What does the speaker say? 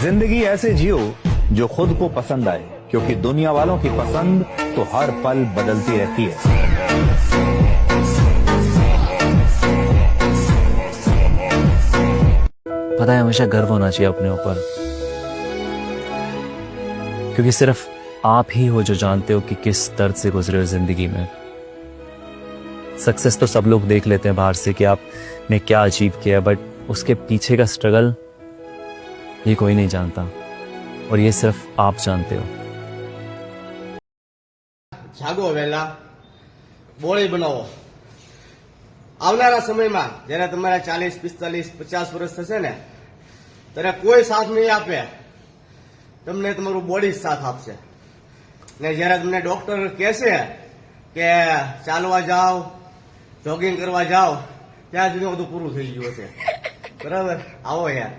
जिंदगी ऐसे जियो जो खुद को पसंद आए, क्योंकि दुनिया वालों की पसंद तो हर पल बदलती रहती है। पता है, हमेशा गर्व होना चाहिए अपने ऊपर, क्योंकि सिर्फ आप ही हो जो जानते हो कि किस दर्द से गुजरे हो जिंदगी में। सक्सेस तो सब लोग देख लेते हैं बाहर से कि आपने क्या अचीव किया, बट उसके पीछे का स्ट्रगल ये कोई नहीं जानता, और ये सिर्फ आप जानते हो। જાગો વહેલા, બોળી બનાવો। આવનારા સમયમાં જ્યારે તમારા 40, 45, 50 વર્ષ થશે ને, ત્યારે કોઈ સાથ નહીં આપે, તમને તમારું બોડી જ સાથ આપશે। ને જ્યારે તમને ડોક્ટર કહેશે કે ચાલવા જાઓ, જોગિંગ કરવા જાઓ, ત્યાં સુધી બધું પૂરું થઈ ગયું હશે। બરાબર, આવો યાર।